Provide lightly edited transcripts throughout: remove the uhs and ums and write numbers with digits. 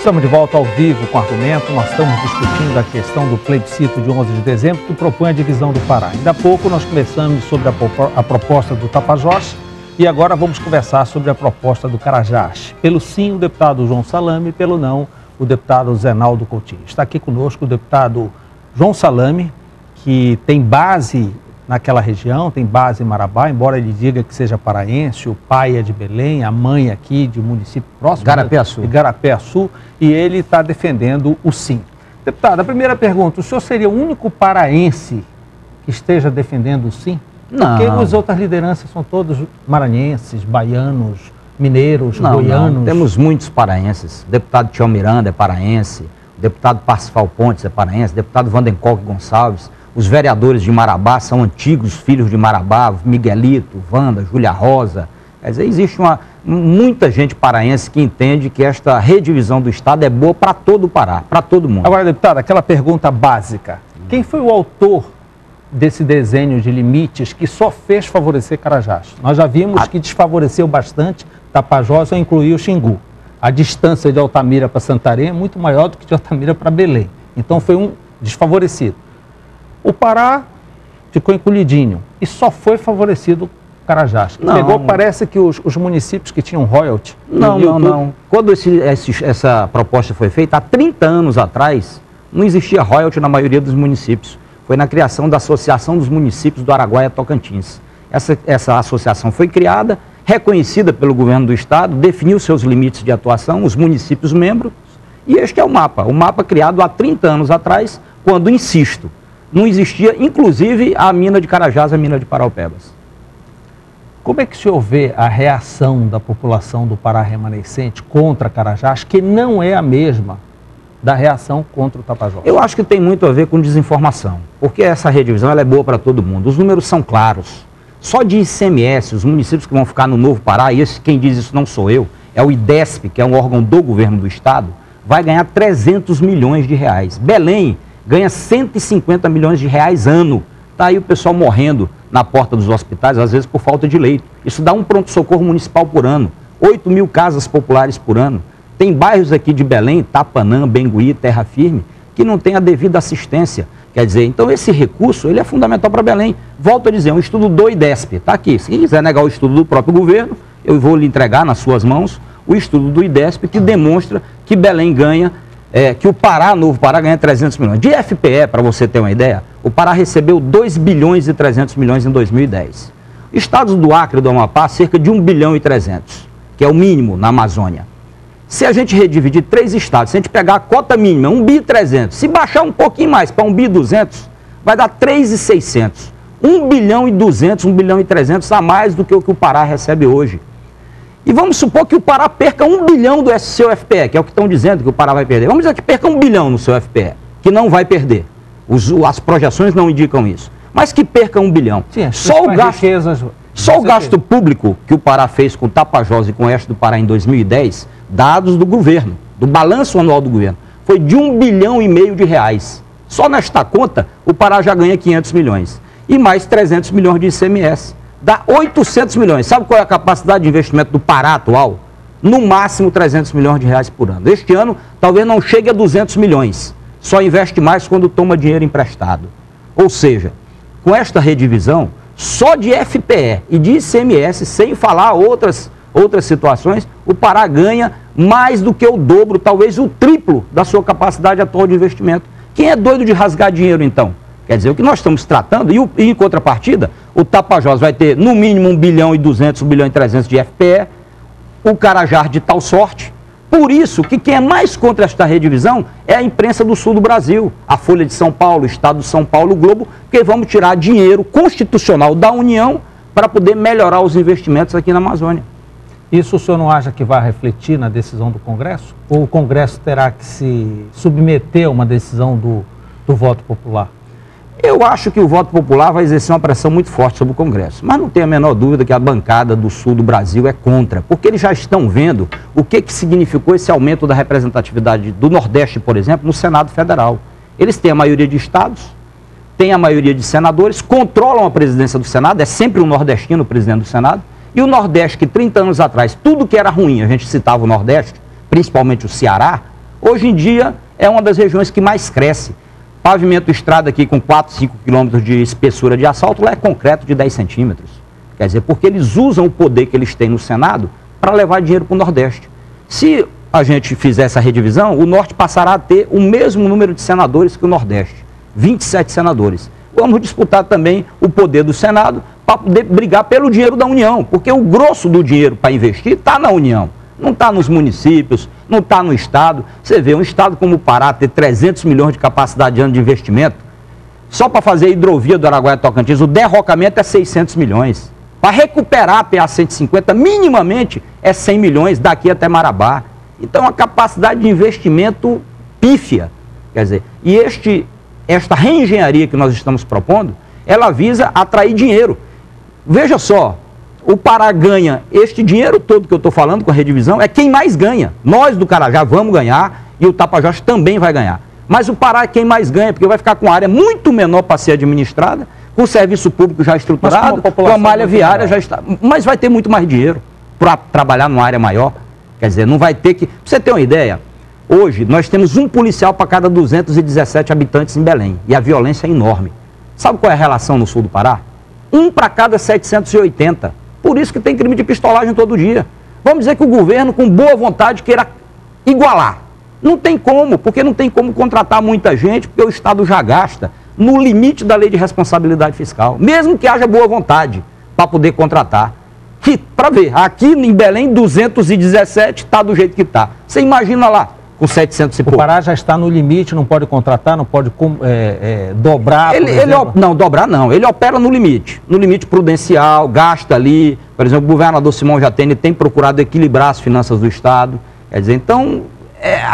Estamos de volta ao vivo com argumento. Nós estamos discutindo a questão do plebiscito de 11 de dezembro que propõe a divisão do Pará. Ainda há pouco nós conversamos sobre a proposta do Tapajós e agora vamos conversar sobre a proposta do Carajás. Pelo sim, o deputado João Salame, pelo não, o deputado Zenaldo Coutinho. Está aqui conosco o deputado João Salame, que tem base naquela região, tem base em Marabá, embora ele diga que seja paraense, o pai é de Belém, a mãe aqui de município próximo, Garapé-Açu. de Garapé-Açu, e ele está defendendo o sim. Deputado, a primeira pergunta, o senhor seria o único paraense que esteja defendendo o sim? Não. Porque as outras lideranças são todos maranhenses, baianos, mineiros, goianos. Não, temos muitos paraenses. O deputado Tião Miranda é paraense, o deputado Parsifal Pontes é paraense, o deputado Vandencoque Gonçalves. Os vereadores de Marabá são antigos filhos de Marabá, Miguelito, Wanda, Júlia Rosa. Quer dizer, existe muita gente paraense que entende que esta redivisão do Estado é boa para todo o Pará, para todo mundo. Agora, deputado, aquela pergunta básica. Quem foi o autor desse desenho de limites que só fez favorecer Carajás? Nós já vimos que desfavoreceu bastante Tapajós ao incluir o Xingu. A distância de Altamira para Santarém é muito maior do que de Altamira para Belém. Então foi um desfavorecido. O Pará ficou encolhidinho e só foi favorecido Carajás. Pegou, parece que os municípios que tinham royalty... Não. Quando essa proposta foi feita, há 30 anos atrás, não existia royalty na maioria dos municípios. Foi na criação da Associação dos Municípios do Araguaia-Tocantins. Essa associação foi criada, reconhecida pelo governo do estado, definiu seus limites de atuação, os municípios membros, e este é o mapa criado há 30 anos atrás, quando, insisto, não existia, inclusive, a mina de Carajás, a mina de Paraupebas. Como é que o senhor vê a reação da população do Pará remanescente contra Carajás, que não é a mesma da reação contra o Tapajós? Eu acho que tem muito a ver com desinformação, porque essa redivisão ela é boa para todo mundo. Os números são claros. Só de ICMS, os municípios que vão ficar no Novo Pará, e quem diz isso não sou eu, é o IDESP, que é um órgão do governo do estado, vai ganhar 300 milhões de reais. Belém ganha 150 milhões de reais ano. Está aí o pessoal morrendo na porta dos hospitais, às vezes por falta de leito. Isso dá um pronto-socorro municipal por ano, 8 mil casas populares por ano. Tem bairros aqui de Belém, Tapanã, Bengui, Terra Firme, que não tem a devida assistência. Quer dizer, então esse recurso ele é fundamental para Belém. Volto a dizer, um estudo do IDESP, está aqui. Se quiser negar o estudo do próprio governo, eu vou lhe entregar nas suas mãos o estudo do IDESP que demonstra que Belém ganha, que o Pará, Novo Pará, ganha 300 milhões. De FPE, para você ter uma ideia, o Pará recebeu 2 bilhões e 300 milhões em 2010. Estados do Acre e do Amapá, cerca de 1 bilhão e 300, que é o mínimo na Amazônia. Se a gente redividir 3 estados, se a gente pegar a cota mínima, 1 bi e 300, se baixar um pouquinho mais para 1 bi e 200, vai dar 3.600. 1 bilhão e 200, 1 bilhão e 300 a mais do que o Pará recebe hoje. E vamos supor que o Pará perca 1 bilhão do seu FPE, que é o que estão dizendo que o Pará vai perder. Vamos dizer que perca 1 bilhão no seu FPE, que não vai perder. As projeções não indicam isso. Mas que perca 1 bilhão. Sim, só o gasto público que o Pará fez com o Tapajós e com o oeste do Pará em 2010, dados do governo, do balanço anual do governo, foi de 1 bilhão e meio de reais. Só nesta conta, o Pará já ganha 500 milhões. E mais 300 milhões de ICMS. Dá 800 milhões. Sabe qual é a capacidade de investimento do Pará atual? No máximo 300 milhões de reais por ano. Este ano, talvez não chegue a 200 milhões. Só investe mais quando toma dinheiro emprestado. Ou seja, com esta redivisão, só de FPE e de ICMS, sem falar outras situações, o Pará ganha mais do que o dobro, talvez o triplo da sua capacidade atual de investimento. Quem é doido de rasgar dinheiro, então? Quer dizer, o que nós estamos tratando, e em contrapartida, o Tapajós vai ter no mínimo 1 bilhão e 200, 1 bilhão e 300 de FPE, o Carajás de tal sorte. Por isso que quem é mais contra esta redivisão é a imprensa do sul do Brasil, a Folha de São Paulo, o Estado de São Paulo, o Globo, porque vamos tirar dinheiro constitucional da União para poder melhorar os investimentos aqui na Amazônia. Isso o senhor não acha que vai refletir na decisão do Congresso? Ou o Congresso terá que se submeter a uma decisão do voto popular? Eu acho que o voto popular vai exercer uma pressão muito forte sobre o Congresso, mas não tenho a menor dúvida que a bancada do sul do Brasil é contra, porque eles já estão vendo o que significou esse aumento da representatividade do Nordeste, por exemplo, no Senado Federal. Eles têm a maioria de estados, têm a maioria de senadores, controlam a presidência do Senado, é sempre um nordestino o presidente do Senado, e o Nordeste, que 30 anos atrás, tudo que era ruim, a gente citava o Nordeste, principalmente o Ceará, Hoje em dia é uma das regiões que mais cresce. Pavimento estrada aqui com 4, 5 quilômetros de espessura de asfalto, lá é concreto de 10 centímetros. Quer dizer, porque eles usam o poder que eles têm no Senado para levar dinheiro para o Nordeste. Se a gente fizer essa redivisão, o Norte passará a ter o mesmo número de senadores que o Nordeste, 27 senadores. Vamos disputar também o poder do Senado para poder brigar pelo dinheiro da União, porque o grosso do dinheiro para investir está na União, não está nos municípios, não está no Estado. Você vê, um Estado como o Pará ter 300 milhões de capacidade de ano de investimento, só para fazer a hidrovia do Araguaia-Tocantins, o derrocamento é 600 milhões. Para recuperar a PA 150, minimamente, é 100 milhões daqui até Marabá. Então, a capacidade de investimento pífia. Quer dizer, e esta reengenharia que nós estamos propondo, ela visa atrair dinheiro. Veja só, o Pará ganha este dinheiro todo que eu estou falando com a redivisão, é quem mais ganha. Nós do Carajá vamos ganhar e o Tapajós também vai ganhar. Mas o Pará é quem mais ganha, porque vai ficar com área muito menor para ser administrada, com o serviço público já estruturado, com a malha viária já está. Mas vai ter muito mais dinheiro para trabalhar numa área maior. Quer dizer, não vai ter que... Pra você ter uma ideia, hoje nós temos um policial para cada 217 habitantes em Belém. E a violência é enorme. Sabe qual é a relação no sul do Pará? 1 para cada 780. Por isso que tem crime de pistolagem todo dia. Vamos dizer que o governo, com boa vontade, queira igualar. Não tem como, porque não tem como contratar muita gente, porque o Estado já gasta no limite da lei de responsabilidade fiscal. Mesmo que haja boa vontade para poder contratar. Para ver, aqui em Belém, 217 está do jeito que está. Você imagina lá, com 700 e pouco. O Pará já está no limite, não pode contratar, não pode dobrar, Não, dobrar não. Ele opera no limite prudencial, gasta ali. Por exemplo, o governador Simão Jatene tem procurado equilibrar as finanças do Estado. Quer dizer, então,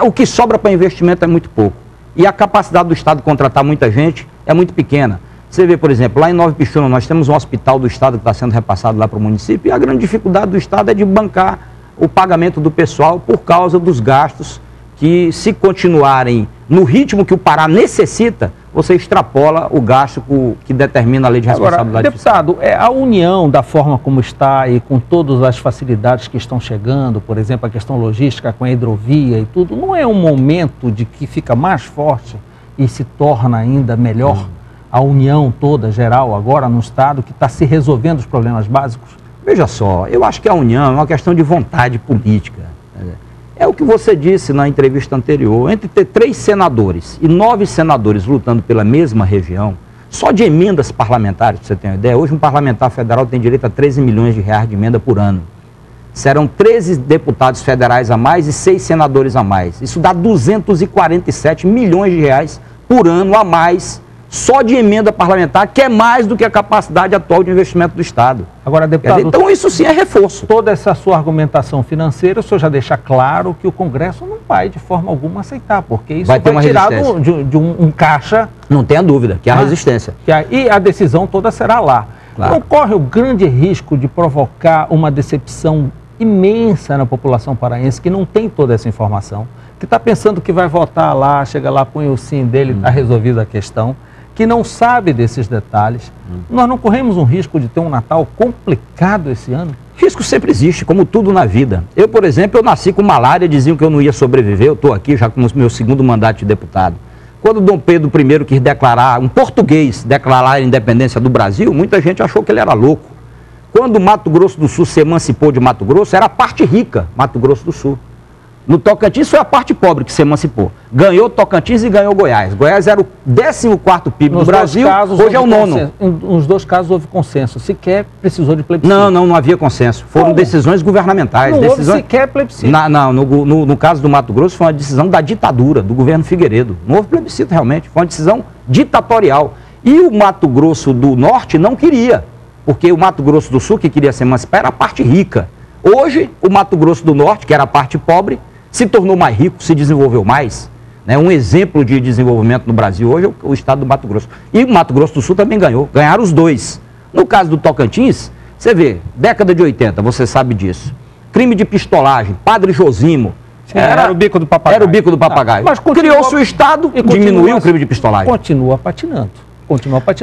o que sobra para investimento é muito pouco. E a capacidade do Estado de contratar muita gente é muito pequena. Você vê, por exemplo, lá em Nova Ipixuna, nós temos um hospital do Estado que está sendo repassado lá para o município, e a grande dificuldade do Estado é de bancar o pagamento do pessoal por causa dos gastos que, se continuarem no ritmo que o Pará necessita, você extrapola o gasto que determina a lei de responsabilidade fiscal. Deputado, a União, da forma como está e com todas as facilidades que estão chegando, por exemplo, a questão logística com a hidrovia e tudo, não é um momento de que fica mais forte e se torna ainda melhor a União toda, geral, agora no Estado, que está se resolvendo os problemas básicos? Veja só, eu acho que a União é uma questão de vontade política. É o que você disse na entrevista anterior, entre ter 3 senadores e 9 senadores lutando pela mesma região, só de emendas parlamentares, para você ter uma ideia, hoje um parlamentar federal tem direito a 13 milhões de reais de emenda por ano. Serão 13 deputados federais a mais e 6 senadores a mais. Isso dá 247 milhões de reais por ano a mais, só de emenda parlamentar, que é mais do que a capacidade atual de investimento do Estado. Agora, deputado, então isso sim é reforço. Toda essa sua argumentação financeira, o senhor já deixa claro que o Congresso não vai de forma alguma aceitar, porque isso vai tirar de um caixa... Não tenha dúvida, que há resistência. E a decisão toda será lá. Claro. Não corre o grande risco de provocar uma decepção imensa na população paraense, que não tem toda essa informação, que está pensando que vai votar lá, chega lá, põe o sim dele, está resolvida a questão, que não sabe desses detalhes. Nós não corremos um risco de ter um Natal complicado esse ano? Risco sempre existe, como tudo na vida. Eu, por exemplo, eu nasci com malária, diziam que eu não ia sobreviver, eu estou aqui já com o meu 2º mandato de deputado. Quando Dom Pedro I quis declarar, um português declarar a independência do Brasil, muita gente achou que ele era louco. Quando o Mato Grosso do Sul se emancipou de Mato Grosso, era a parte rica, Mato Grosso do Sul. No Tocantins foi a parte pobre que se emancipou. Ganhou Tocantins e ganhou Goiás. Goiás era o 14º PIB do Brasil, hoje é o 9º. Nos 2 casos houve consenso. Sequer precisou de plebiscito. Não havia consenso. Foram decisões governamentais. Não houve sequer plebiscito. No caso do Mato Grosso foi uma decisão da ditadura, do governo Figueiredo. Não houve plebiscito realmente, foi uma decisão ditatorial. E o Mato Grosso do Norte não queria, porque o Mato Grosso do Sul, que queria se emancipar, era a parte rica. Hoje, o Mato Grosso do Norte, que era a parte pobre, se tornou mais rico, se desenvolveu mais. Né? Um exemplo de desenvolvimento no Brasil hoje é o estado do Mato Grosso. E o Mato Grosso do Sul também ganhou. Ganharam os 2. No caso do Tocantins, você vê, década de 80, você sabe disso. Crime de pistolagem, Padre Josimo. Era o bico do papagaio. Era o bico do papagaio. Mas criou-se o Estado e diminuiu o crime de pistolagem. Continua patinando.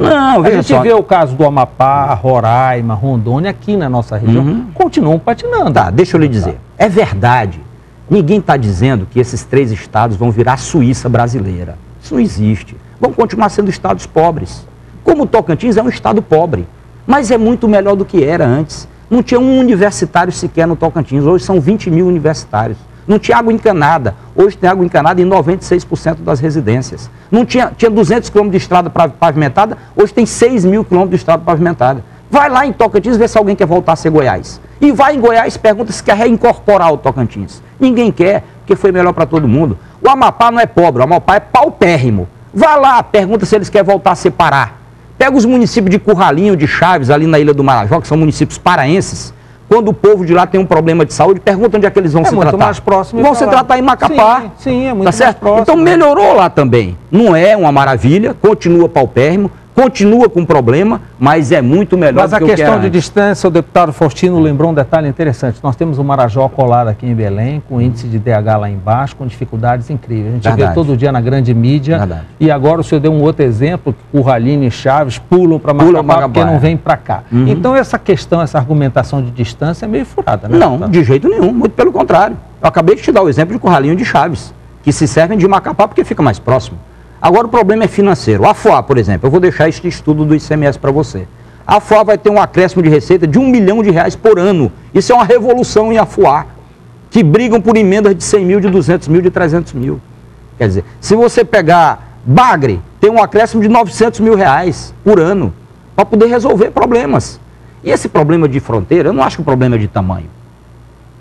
Não, a gente vê o caso do Amapá, Roraima, Rondônia, aqui na nossa região, continuam patinando. Tá, deixa eu lhe dizer. É verdade Ninguém está dizendo que esses 3 estados vão virar a Suíça brasileira. Isso não existe. Vão continuar sendo estados pobres. Como o Tocantins é um estado pobre, mas é muito melhor do que era antes. Não tinha um universitário sequer no Tocantins, hoje são 20 mil universitários. Não tinha água encanada, hoje tem água encanada em 96% das residências. Não tinha 200 quilômetros de estrada pavimentada, hoje tem 6 mil quilômetros de estrada pavimentada. Vai lá em Tocantins ver se alguém quer voltar a ser Goiás. E vai em Goiás e pergunta se quer reincorporar o Tocantins. Ninguém quer, porque foi melhor para todo mundo. O Amapá não é pobre, o Amapá é paupérrimo. Vá lá, pergunta se eles querem voltar a separar. Pega os municípios de Curralinho, de Chaves, ali na Ilha do Marajó, que são municípios paraenses. Quando o povo de lá tem um problema de saúde, pergunta onde é que eles vão se tratar. Mais próximo vão se tratar em Macapá. Sim, é muito tá certo? mais próximo. Então melhorou lá também. Não é uma maravilha, continua paupérrimo, continua com problema, mas é muito melhor do que o que era. Mas a questão de distância, o deputado Faustino lembrou um detalhe interessante. Nós temos o Marajó colado aqui em Belém, com índice de DH lá embaixo, com dificuldades incríveis. A gente vê todo dia na grande mídia. Verdade. E agora o senhor deu um outro exemplo, que Curralinho e Chaves pulam para Macapá porque não vêm para cá. Então essa questão, essa argumentação de distância é meio furada, né? Não, de jeito nenhum, muito pelo contrário. Eu acabei de te dar o exemplo de Curralinho e de Chaves, que se servem de Macapá porque fica mais próximo. Agora o problema é financeiro. A FOA, por exemplo, eu vou deixar este estudo do ICMS para você. A FOA vai ter um acréscimo de receita de R$1 milhão por ano. Isso é uma revolução em Afuá, que brigam por emendas de 100 mil, de 200 mil, de 300 mil. Quer dizer, se você pegar Bagre, tem um acréscimo de R$900 mil por ano, para poder resolver problemas. E esse problema de fronteira, eu não acho que o problema é de tamanho.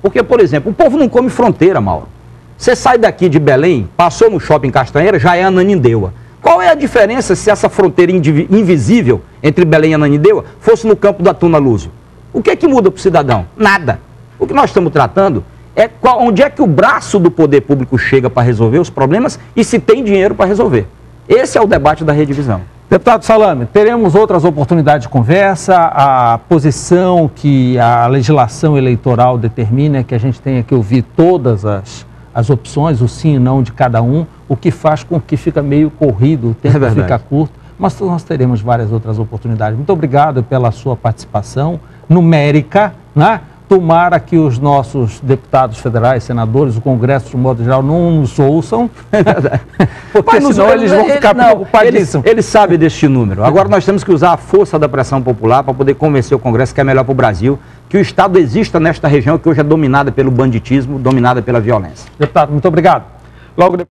Porque, por exemplo, o povo não come fronteira, Mauro. Você sai daqui de Belém, passou no shopping Castanheira, já é Ananindeua. Qual é a diferença se essa fronteira invisível entre Belém e Ananindeua fosse no campo da Tuna Luso? O que é que muda para o cidadão? Nada. O que nós estamos tratando é onde é que o braço do poder público chega para resolver os problemas e se tem dinheiro para resolver. Esse é o debate da redivisão. Deputado Salame, teremos outras oportunidades de conversa. A posição que a legislação eleitoral determina é que a gente tenha que ouvir todas as opções, o sim e não de cada um, o que faz com que fica meio corrido, o tempo fica curto, mas nós teremos várias outras oportunidades. Muito obrigado pela sua participação numérica, né? Tomara que os nossos deputados federais, senadores, o Congresso, de modo geral, não nos ouçam, porque senão eles vão ficar preocupadíssimos. Eles sabem deste número. Agora nós temos que usar a força da pressão popular para poder convencer o Congresso que é melhor para o Brasil, que o Estado exista nesta região que hoje é dominada pelo banditismo, dominada pela violência. Deputado, muito obrigado. Logo depois...